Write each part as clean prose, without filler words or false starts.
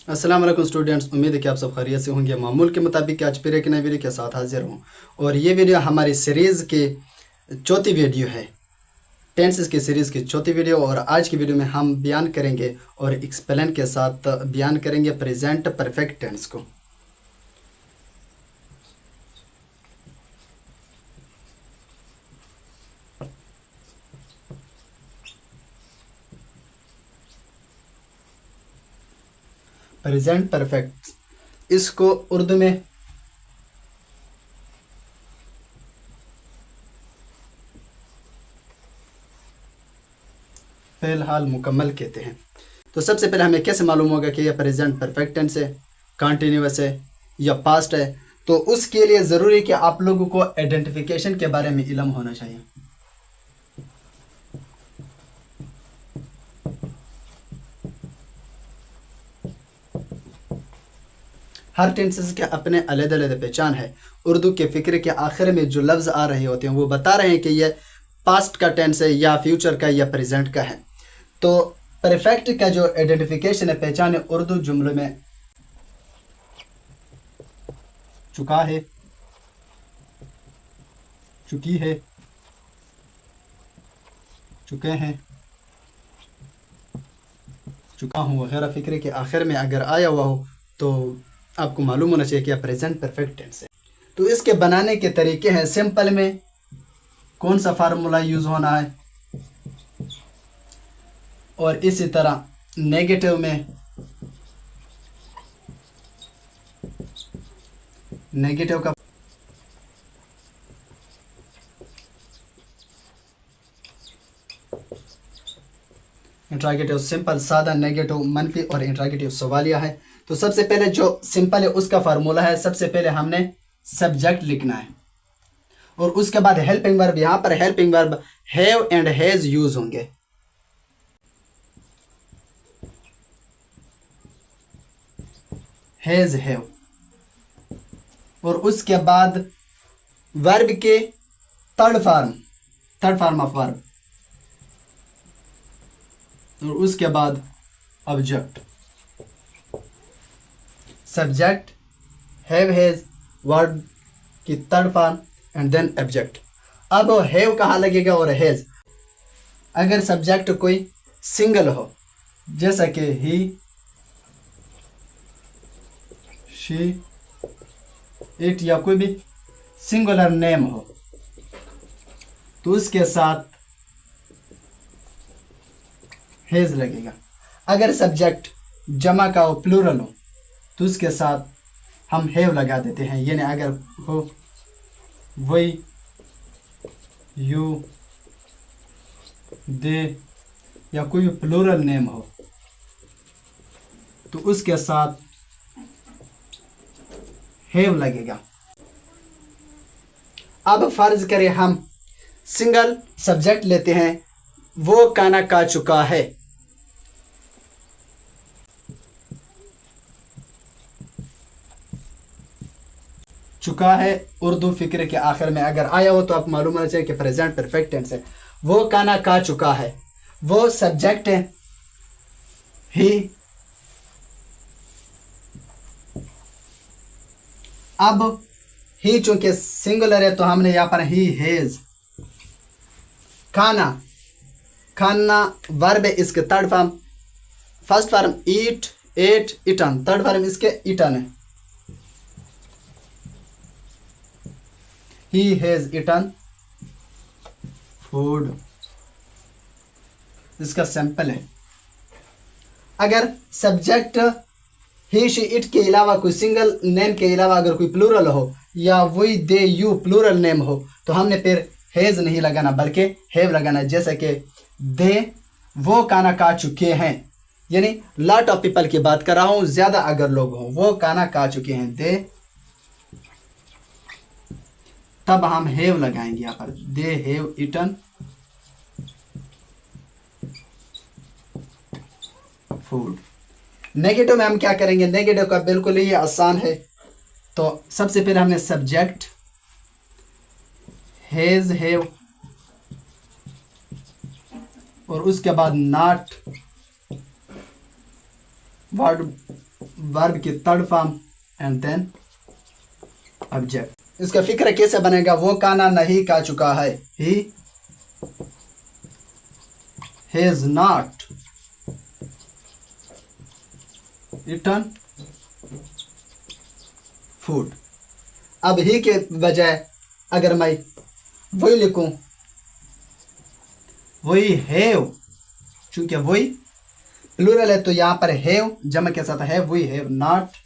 अस्सलाम वालेकुम स्टूडेंट्स, उम्मीद है कि आप सब खैरियत से होंगे। मामूल के मुताबिक आज फिर एक नई वीडियो के साथ हाजिर हूँ और ये वीडियो हमारी सीरीज़ की चौथी वीडियो है। टेंसेस की सीरीज़ की चौथी वीडियो। और आज की वीडियो में हम बयान करेंगे और एक्सप्लेन के साथ बयान करेंगे प्रेजेंट परफेक्ट टेंस को। प्रेजेंट परफेक्ट, इसको उर्दू में फ़िलहाल मुकम्मल कहते हैं। तो सबसे पहले हमें कैसे मालूम होगा कि यह प्रेजेंट परफेक्ट टेंस है, कंटिन्यूअस है या पास्ट है? तो उसके लिए ज़रूरी है कि आप लोगों को आइडेंटिफिकेशन के बारे में इल्म होना चाहिए। हर टेंसेस के अपने अलग-अलग पहचान है। उर्दू के फ़िक्र के आखिर में जो लफ्ज़ आ रहे होते हैं वो बता रहे हैं कि यह पास्ट का टेंस है या फ्यूचर का या प्रेजेंट का है। तो परफेक्ट का जो आइडेंटिफिकेशन है, पहचान है, उर्दू जुमलों में चुका है, चुकी है, चुके हैं, चुका हूँ वगैरह फ़िक्र के आखिर में अगर आया हुआ हो तो आपको मालूम होना चाहिए कि यह प्रेजेंट परफेक्ट टेंस है। तो इसके बनाने के तरीके हैं। सिंपल में कौन सा फार्मूला यूज़ होना है, और इसी तरह नेगेटिव में नेगेटिव का इंट्रागेटिव सिंपल, सादा, नेगेटिव मनफी और इंट्रागेटिव सवालिया है। तो सबसे पहले जो सिंपल है उसका फार्मूला है, सबसे पहले हमने सब्जेक्ट लिखना है और उसके बाद हेल्पिंग वर्ब। यहाँ पर helping verb have and has use होंगे। हैज, हैव, और उसके बाद वर्ब के थर्ड फॉर्म ऑफ वर्ब, और उसके बाद object. Subject, have, has, verb की third form and then object. अब हैव कहाँ लगेगा और हैज? अगर सब्जेक्ट कोई सिंगल हो, जैसा कि ही, शी, इट या कोई भी सिंगुलर नेम हो तो उसके साथ हैज लगेगा। अगर सब्जेक्ट जमा का हो, प्लूरल हो, तो उसके साथ हम हैव लगा देते हैं। यानी अगर हो वही, यू, दे या कोई प्लूरल नेम हो तो उसके साथ हैव लगेगा। अब फर्ज करें हम सिंगल सब्जेक्ट लेते हैं, वो खाना खा चुका है। चुका है उर्दू फिक्र के आखिर में अगर आया हो तो आप मालूम होना चाहिए कि प्रेजेंट परफेक्ट टेंस है। वो खाना खा चुका है, वो सब्जेक्ट है ही। अब ही चूंकि सिंगुलर है तो हमने यहाँ पर ही हैज। खाना, खाना वर्ब है, इसके थर्ड फॉर्म, फर्स्ट फॉर्म ईट, एट, इटन, थर्ड फॉर्म इसके इटन है। ही हैज इटन फूड, इसका सैंपल है। अगर सब्जेक्ट ही, शी, इट के अलावा कोई सिंगल नेम के अलावा अगर कोई प्लूरल हो या वही दे, यू प्लूरल नेम हो तो हमने फिर हैज नहीं लगाना बल्कि हैव लगाना। जैसे कि दे वो खाना खा चुके हैं, यानी लॉट ऑफ पीपल की बात कर रहा हूं, ज्यादा अगर लोग हों, वो खाना खा चुके हैं दे, तब हम हैव लगाएंगे यहाँ पर, they have eaten food. Negative में हम क्या करेंगे? नेगेटिव का बिल्कुल ही आसान है। तो सबसे पहले हमने सब्जेक्ट हैज, हैव, और उसके बाद नॉट, वर्ब वर्ब की third form and then object. इसका फिक्र कैसे बनेगा? वो खाना नहीं खा चुका है, he has not eaten food. अब ही के बजाय अगर मैं वही लिखूं, वही हैव, चूंकि वही प्लूरल है तो यहाँ पर हैव जमा के साथ है, वही have not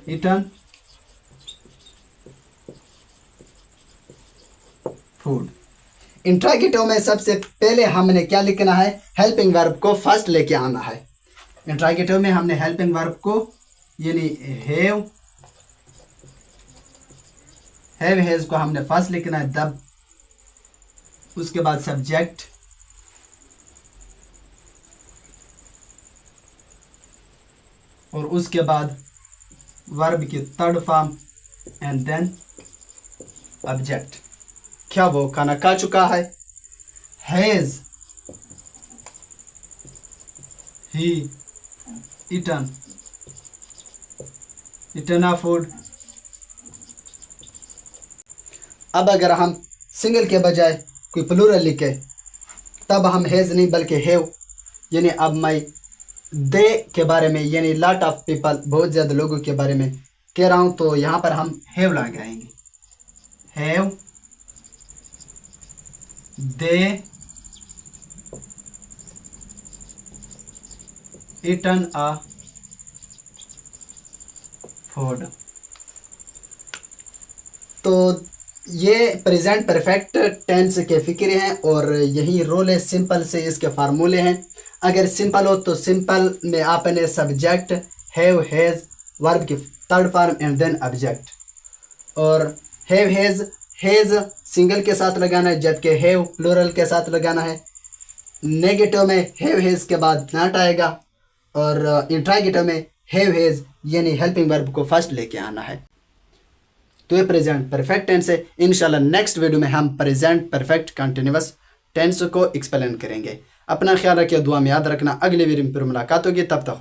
eaten food. Interrogative में सबसे पहले हमने क्या लिखना है? हेल्पिंग वर्ब को फर्स्ट लेके आना है। इंट्रागेटिव में हमने हेल्पिंग वर्ब को यानी हैव हैज को हमने फर्स्ट लिखना है, तब उसके बाद सब्जेक्ट, और उसके बाद वर्ब की third form and then object. क्या वो खाना खा चुका है? Has he eaten a food. अब अगर हम सिंगल के बजाय कोई प्लूरल लिखे तब हम हैज नहीं बल्कि हैव, यानी अब मैं दे के बारे में यानी लॉट ऑफ पीपल, बहुत ज़्यादा लोगों के बारे में कह रहा हूँ, तो यहाँ पर हम हैव लगाएंगे। Have they eaten a food. तो ये प्रेजेंट परफेक्ट टेंस के फिक्र हैं और यही रोल है। सिंपल से इसके फार्मूले हैं। अगर सिंपल हो तो सिंपल में आपने सब्जेक्ट हैव हैज वर्ब की third form and then object, और हैव हैज सिंगल के साथ लगाना है जबकि हैव प्लूरल के साथ लगाना है। नेगेटिव में हैव हैज के बाद नॉट आएगा, और इंट्रागेटिव में हैव हैज यानी हेल्पिंग वर्ब को फर्स्ट लेके आना है। तो ये प्रेजेंट परफेक्ट टेंस है। इंशाल्लाह नेक्स्ट वीडियो में हम प्रेजेंट परफेक्ट कंटिन्यूअस टेंस को एक्सप्लेन करेंगे। अपना ख्याल रखिए, दुआ में याद रखना। अगले वीडियो में फिर मुलाकात होगी, तब तक